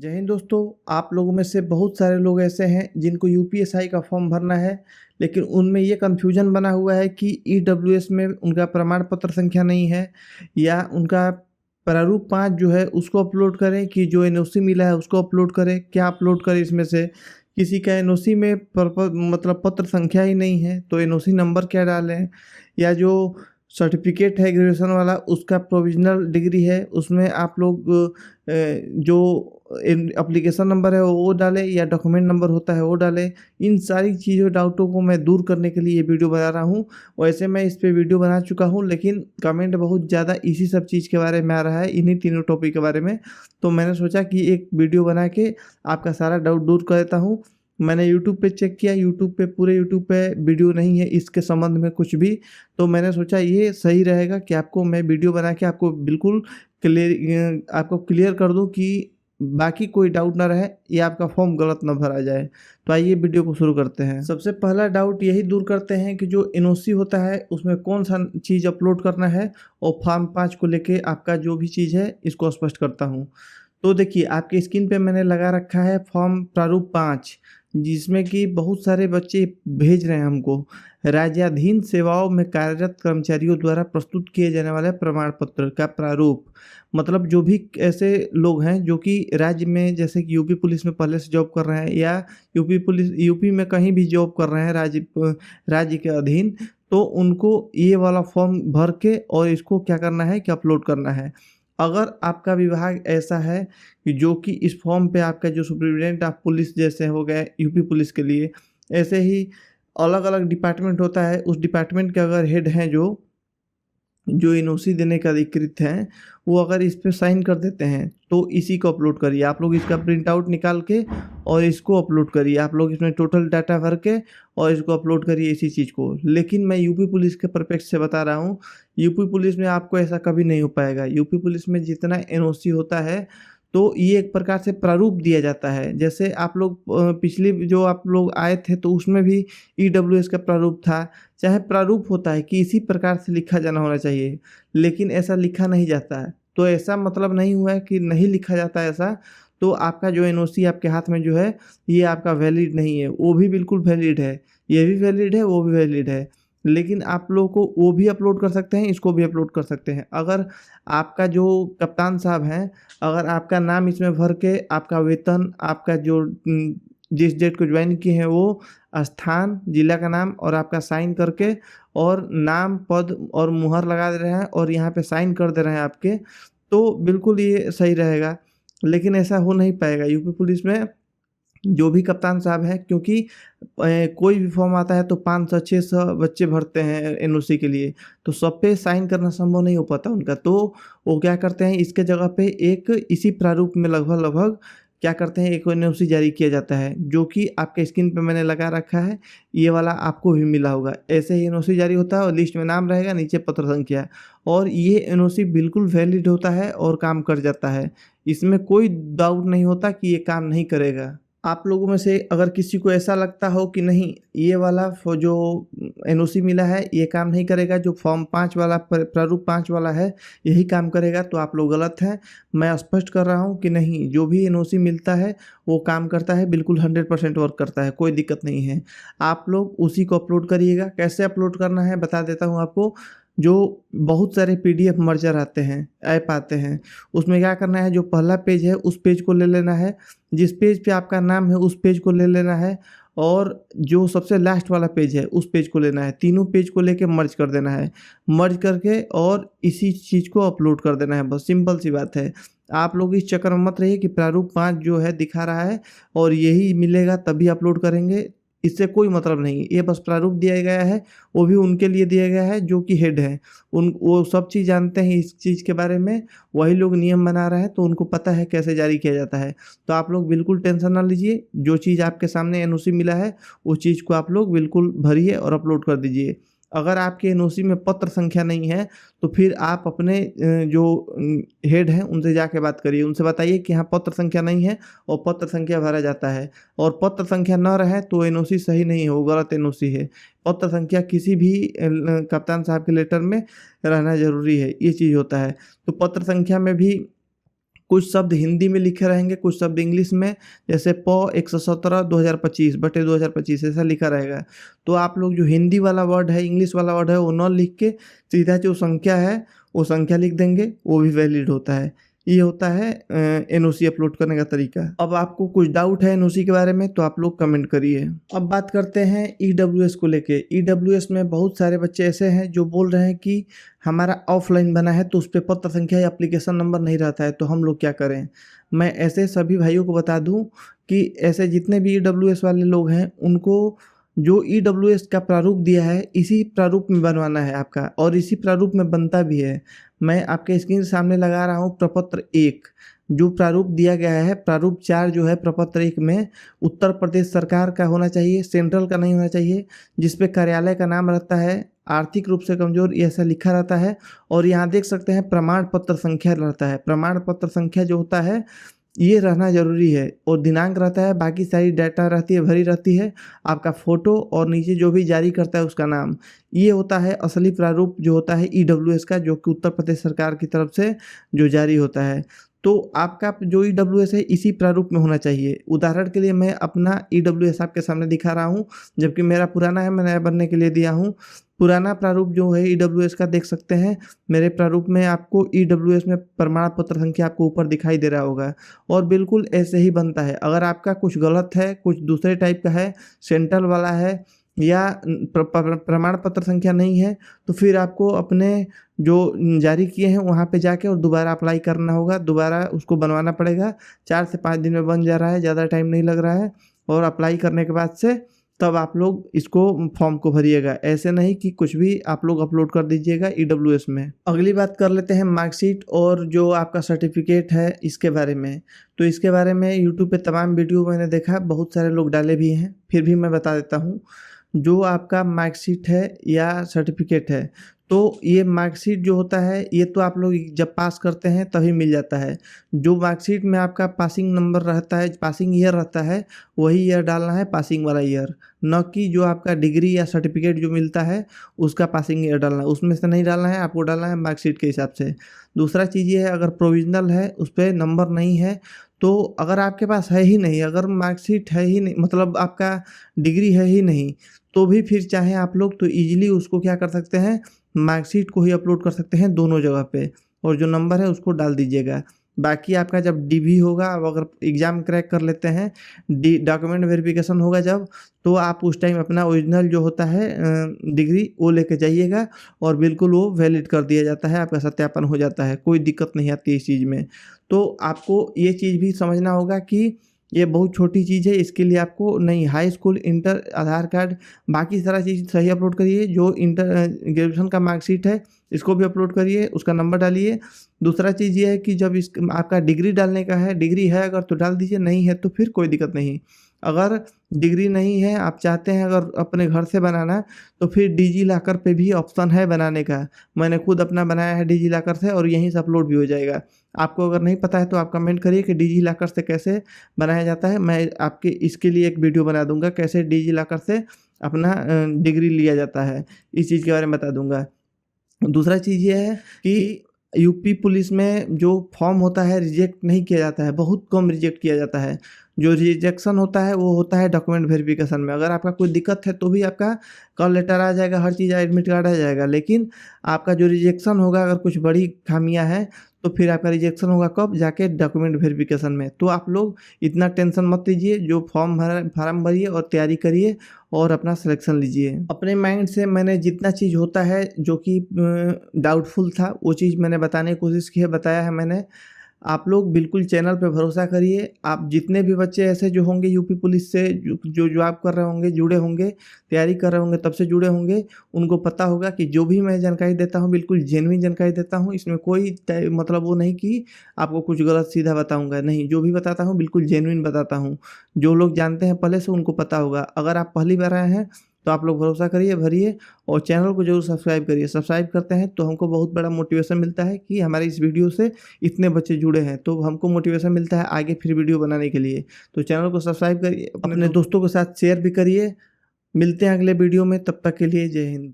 जय हिंद दोस्तों। आप लोगों में से बहुत सारे लोग ऐसे हैं जिनको यूपीएसआई का फॉर्म भरना है, लेकिन उनमें ये कन्फ्यूजन बना हुआ है कि ईडब्ल्यूएस में उनका प्रमाण पत्र संख्या नहीं है, या उनका प्रारूप 5 जो है उसको अपलोड करें कि जो एनओसी मिला है उसको अपलोड करें। क्या अपलोड करें? इसमें से किसी का एनओसी में मतलब पत्र संख्या ही नहीं है तो एनओसी नंबर क्या डालें, या जो सर्टिफिकेट है ग्रेजुएशन वाला उसका प्रोविजनल डिग्री है उसमें आप लोग जो एप्लीकेशन नंबर है वो डालें या डॉक्यूमेंट नंबर होता है वो डालें। इन सारी चीज़ों डाउटों को मैं दूर करने के लिए ये वीडियो बना रहा हूँ। वैसे मैं इस पे वीडियो बना चुका हूँ, लेकिन कमेंट बहुत ज़्यादा इसी सब चीज़ के बारे में आ रहा है, इन्हीं तीनों टॉपिक के बारे में। तो मैंने सोचा कि एक वीडियो बना के आपका सारा डाउट दूर कर देता हूँ। मैंने यूट्यूब पे चेक किया, पूरे यूट्यूब पे वीडियो नहीं है इसके संबंध में कुछ भी। तो मैंने सोचा ये सही रहेगा कि आपको मैं वीडियो बना के आपको बिल्कुल आपको क्लियर कर दूं कि बाकी कोई डाउट ना रहे, ये आपका फॉर्म गलत ना भरा जाए। तो आइए वीडियो को शुरू करते हैं। सबसे पहला डाउट यही दूर करते हैं कि जो एनओसी होता है उसमें कौन सा चीज़ अपलोड करना है, और फॉर्म 5 को लेके आपका जो भी चीज़ है इसको स्पष्ट करता हूँ। तो देखिए आपके स्क्रीन पे मैंने लगा रखा है फॉर्म प्रारूप 5, जिसमें कि बहुत सारे बच्चे भेज रहे हैं हमको राज्याधीन सेवाओं में कार्यरत कर्मचारियों द्वारा प्रस्तुत किए जाने वाले प्रमाण पत्र का प्रारूप। मतलब जो भी ऐसे लोग हैं जो कि राज्य में, जैसे कि यूपी पुलिस में पहले से जॉब कर रहे हैं, या यूपी में कहीं भी जॉब कर रहे हैं राज्य के अधीन, तो उनको ये वाला फॉर्म भर के और इसको क्या करना है कि अपलोड करना है। अगर आपका विभाग ऐसा है कि जो कि इस फॉर्म पे आपका जो सुप्रिटेंडेंट ऑफ पुलिस जैसे हो गए यूपी पुलिस के लिए, ऐसे ही अलग अलग डिपार्टमेंट होता है, उस डिपार्टमेंट के अगर हेड हैं जो एनओसी देने का अधिकृत हैं, वो अगर इस पे साइन कर देते हैं तो इसी को अपलोड करिए। आप लोग इसका प्रिंट आउट निकाल के और इसको अपलोड करिए। आप लोग इसमें टोटल डाटा भर के और इसको अपलोड करिए इसी चीज़ को। लेकिन मैं यूपी पुलिस के परिप्रेक्ष्य से बता रहा हूँ, यूपी पुलिस में आपको ऐसा कभी नहीं हो पाएगा। यूपी पुलिस में जितना एनओसी होता है तो ये एक प्रकार से प्रारूप दिया जाता है। जैसे आप लोग पिछली जो आप लोग आए थे तो उसमें भी ईडब्ल्यूएस का प्रारूप था। चाहे प्रारूप होता है कि इसी प्रकार से लिखा जाना होना चाहिए, लेकिन ऐसा लिखा नहीं जाता है। तो ऐसा मतलब नहीं हुआ है कि नहीं लिखा जाता ऐसा, तो आपका जो एनओसी आपके हाथ में जो है ये आपका वैलिड नहीं है। वो भी बिल्कुल वैलिड है, ये भी वैलिड है, वो भी वैलिड है। लेकिन आप लोगों को वो भी अपलोड कर सकते हैं, इसको भी अपलोड कर सकते हैं। अगर आपका जो कप्तान साहब हैं, अगर आपका नाम इसमें भर के आपका वेतन, आपका जो जिस डेट को ज्वाइन किए हैं वो स्थान, जिला का नाम और आपका साइन करके और नाम, पद और मुहर लगा दे रहे हैं और यहाँ पे साइन कर दे रहे हैं आपके, तो बिल्कुल ये सही रहेगा। लेकिन ऐसा हो नहीं पाएगा यूपी पुलिस में जो भी कप्तान साहब हैं, क्योंकि कोई भी फॉर्म आता है तो 500-600 बच्चे भरते हैं एनओसी के लिए, तो सब पे साइन करना संभव नहीं हो पाता उनका। तो वो क्या करते हैं, इसके जगह पे एक इसी प्रारूप में लगभग क्या करते हैं, एक एनओसी जारी किया जाता है, जो कि आपके स्क्रीन पे मैंने लगा रखा है। ये वाला आपको भी मिला होगा। ऐसे ही एनओसी जारी होता है और लिस्ट में नाम रहेगा, नीचे पत्र संख्या, और ये एनओसी बिल्कुल वैलिड होता है और काम कर जाता है। इसमें कोई डाउट नहीं होता कि ये काम नहीं करेगा। आप लोगों में से अगर किसी को ऐसा लगता हो कि नहीं ये वाला जो एनओसी मिला है ये काम नहीं करेगा, जो फॉर्म 5 वाला प्रारूप 5 वाला है यही काम करेगा, तो आप लोग गलत हैं। मैं स्पष्ट कर रहा हूँ कि नहीं, जो भी एनओसी मिलता है वो काम करता है, बिल्कुल 100% वर्क करता है, कोई दिक्कत नहीं है। आप लोग उसी को अपलोड करिएगा। कैसे अपलोड करना है बता देता हूँ आपको। जो बहुत सारे पीडीएफ मर्जर आते हैं, ऐप आते हैं, उसमें क्या करना है, जो पहला पेज है उस पेज को ले लेना है, जिस पेज पे आपका नाम है उस पेज को ले लेना है, और जो सबसे लास्ट वाला पेज है उस पेज को लेना है। तीनों पेज को लेके मर्ज कर देना है, मर्ज करके और इसी चीज़ को अपलोड कर देना है। बस सिंपल सी बात है। आप लोग इस चक्कर में मत रहिए कि प्रारूप 5 जो है दिखा रहा है और यही मिलेगा तभी अपलोड करेंगे, इससे कोई मतलब नहीं। ये बस प्रारूप दिया गया है, वो भी उनके लिए दिया गया है जो कि हेड हैं। वो सब चीज़ जानते हैं इस चीज़ के बारे में, वही लोग नियम बना रहे हैं तो उनको पता है कैसे जारी किया जाता है। तो आप लोग बिल्कुल टेंशन ना लीजिए। जो चीज़ आपके सामने एनओसी मिला है उस चीज़ को आप लोग बिल्कुल भरिए और अपलोड कर दीजिए। अगर आपके एनओसी में पत्र संख्या नहीं है तो फिर आप अपने जो हेड हैं उनसे जाके बात करिए, उनसे बताइए कि हाँ पत्र संख्या नहीं है और पत्र संख्या भरा जाता है, और पत्र संख्या न रहे तो एनओसी सही नहीं है, वो गलत एनओसी है। पत्र संख्या किसी भी कप्तान साहब के लेटर में रहना ज़रूरी है, ये चीज़ होता है। तो पत्र संख्या में भी कुछ शब्द हिंदी में लिखे रहेंगे, कुछ शब्द इंग्लिश में, जैसे प 117/2025 ऐसा लिखा रहेगा। तो आप लोग जो हिंदी वाला वर्ड है, इंग्लिश वाला वर्ड है, वो न लिख के सीधा जो संख्या है वो संख्या लिख देंगे, वो भी वैलिड होता है। ये होता है एनओसी अपलोड करने का तरीका। अब आपको कुछ डाउट है एनओसी के बारे में तो आप लोग कमेंट करिए। अब बात करते हैं ईडब्ल्यूएस को लेके। ईडब्ल्यूएस में बहुत सारे बच्चे ऐसे हैं जो बोल रहे हैं कि हमारा ऑफलाइन बना है तो उस पर पत्र संख्या या एप्लीकेशन नंबर नहीं रहता है, तो हम लोग क्या करें। मैं ऐसे सभी भाइयों को बता दूं कि ऐसे जितने भी ईडब्ल्यूएस वाले लोग हैं उनको जो ईडब्ल्यूएस का प्रारूप दिया है इसी प्रारूप में बनवाना है आपका, और इसी प्रारूप में बनता भी है। मैं आपके स्क्रीन सामने लगा रहा हूँ प्रपत्र 1 जो प्रारूप दिया गया है। प्रारूप 4 जो है प्रपत्र 1 में उत्तर प्रदेश सरकार का होना चाहिए, सेंट्रल का नहीं होना चाहिए, जिसपे कार्यालय का नाम रहता है, आर्थिक रूप से कमजोर ऐसा लिखा रहता है। और यहाँ देख सकते हैं प्रमाण पत्र संख्या रहता है। प्रमाण पत्र संख्या जो होता है ये रहना जरूरी है, और दिनांक रहता है, बाकी सारी डाटा रहती है, भरी रहती है, आपका फ़ोटो और नीचे जो भी जारी करता है उसका नाम। ये होता है असली प्रारूप जो होता है ईडब्ल्यूएस का, जो कि उत्तर प्रदेश सरकार की तरफ से जो जारी होता है। तो आपका जो ईडब्ल्यूएस है इसी प्रारूप में होना चाहिए। उदाहरण के लिए मैं अपना ईडब्ल्यूएस आपके सामने दिखा रहा हूँ, जबकि मेरा पुराना है, मैं नया बनने के लिए दिया हूँ। पुराना प्रारूप जो है ईडब्ल्यूएस का देख सकते हैं, मेरे प्रारूप में आपको ईडब्ल्यूएस में प्रमाण पत्र संख्या आपको ऊपर दिखाई दे रहा होगा, और बिल्कुल ऐसे ही बनता है। अगर आपका कुछ गलत है, कुछ दूसरे टाइप का है, सेंट्रल वाला है या प्रमाण पत्र संख्या नहीं है, तो फिर आपको अपने जो जारी किए हैं वहाँ पे जाके और दोबारा अप्लाई करना होगा, दोबारा उसको बनवाना पड़ेगा। 4 से 5 दिन में बन जा रहा है, ज़्यादा टाइम नहीं लग रहा है। और अप्लाई करने के बाद से तब आप लोग इसको फॉर्म को भरिएगा, ऐसे नहीं कि कुछ भी आप लोग अपलोड कर दीजिएगा ईडब्ल्यूएस में। अगली बात कर लेते हैं मार्कशीट और जो आपका सर्टिफिकेट है इसके बारे में। तो इसके बारे में यूट्यूब पे तमाम वीडियो मैंने देखा, बहुत सारे लोग डाले भी हैं, फिर भी मैं बता देता हूँ। जो आपका मार्कशीट है या सर्टिफिकेट है, तो ये मार्कशीट जो होता है ये तो आप लोग जब पास करते हैं तभी मिल जाता है। जो मार्कशीट में आपका पासिंग नंबर रहता है, पासिंग ईयर रहता है, वही ईयर डालना है, पासिंग वाला ईयर, न कि जो आपका डिग्री या सर्टिफिकेट जो मिलता है उसका पासिंग ईयर डालना है, उसमें से नहीं डालना है, आपको डालना है मार्कशीट के हिसाब से। दूसरा चीज़ ये है, अगर प्रोविजनल है उस पर नंबर नहीं है, तो अगर आपके पास है ही नहीं, अगर मार्कशीट है ही नहीं, मतलब आपका डिग्री है ही नहीं, तो भी फिर चाहे आप लोग तो ईजिली उसको क्या कर सकते हैं, मार्कशीट को ही अपलोड कर सकते हैं दोनों जगह पे, और जो नंबर है उसको डाल दीजिएगा। बाकी आपका जब डीवी होगा, अब अगर एग्ज़ाम क्रैक कर लेते हैं, डॉक्यूमेंट वेरिफिकेशन होगा जब, तो आप उस टाइम अपना ओरिजिनल जो होता है डिग्री वो लेके जाइएगा, और बिल्कुल वो वैलिड कर दिया जाता है, आपका सत्यापन हो जाता है, कोई दिक्कत नहीं आती इस चीज़ में। तो आपको ये चीज़ भी समझना होगा कि ये बहुत छोटी चीज़ है, इसके लिए आपको नहीं, हाई स्कूल, इंटर, आधार कार्ड, बाकी सारा चीज़ सही अपलोड करिए। जो इंटर ग्रेजुएशन का मार्कशीट है इसको भी अपलोड करिए, उसका नंबर डालिए। दूसरा चीज़ ये है कि जब इस आपका डिग्री डालने का है, डिग्री है अगर तो डाल दीजिए, नहीं है तो फिर कोई दिक्कत नहीं। अगर डिग्री नहीं है, आप चाहते हैं अगर अपने घर से बनाना, तो फिर डिजी लॉकर पे भी ऑप्शन है बनाने का। मैंने खुद अपना बनाया है डिजी लॉकर से, और यहीं से अपलोड भी हो जाएगा। आपको अगर नहीं पता है तो आप कमेंट करिए कि डिजी लॉकर से कैसे बनाया जाता है, मैं आपके इसके लिए एक वीडियो बना दूंगा, कैसे डिजी लॉकर से अपना डिग्री लिया जाता है, इस चीज़ के बारे में बता दूंगा। दूसरा चीज़ ये है कि यूपी पुलिस में जो फॉर्म होता है रिजेक्ट नहीं किया जाता है, बहुत कम रिजेक्ट किया जाता है। जो रिजेक्शन होता है वो होता है डॉक्यूमेंट वेरिफिकेशन में। अगर आपका कोई दिक्कत है तो भी आपका कॉल लेटर आ जाएगा, हर चीज़, एडमिट कार्ड आ जाएगा, लेकिन आपका जो रिजेक्शन होगा, अगर कुछ बड़ी खामियां हैं तो फिर आपका रिजेक्शन होगा कब, जाके डॉक्यूमेंट वेरिफिकेशन में। तो आप लोग इतना टेंशन मत लीजिए, जो फार्म भरिए और तैयारी करिए और अपना सिलेक्शन लीजिए। अपने माइंड से मैंने जितना चीज़ होता है जो कि डाउटफुल था वो चीज़ मैंने बताने की कोशिश की है, बताया है मैंने। आप लोग बिल्कुल चैनल पे भरोसा करिए। आप जितने भी बच्चे ऐसे जो होंगे यूपी पुलिस से जो जॉब कर रहे होंगे, जुड़े होंगे, तैयारी कर रहे होंगे, तब से जुड़े होंगे, उनको पता होगा कि जो भी मैं जानकारी देता हूँ बिल्कुल जेन्युइन जानकारी देता हूँ। इसमें कोई मतलब वो नहीं कि आपको कुछ गलत सीधा बताऊँगा, नहीं, जो भी बताता हूँ बिल्कुल जेन्युइन बताता हूँ। जो लोग जानते हैं पहले से उनको पता होगा। अगर आप पहली बार आए हैं तो आप लोग भरोसा करिए, भरिए, और चैनल को जरूर सब्सक्राइब करिए। सब्सक्राइब करते हैं तो हमको बहुत बड़ा मोटिवेशन मिलता है कि हमारे इस वीडियो से इतने बच्चे जुड़े हैं, तो हमको मोटिवेशन मिलता है आगे फिर वीडियो बनाने के लिए। तो चैनल को सब्सक्राइब करिए, अपने दोस्तों के साथ शेयर भी करिए। मिलते हैं अगले वीडियो में, तब तक के लिए जय हिंद।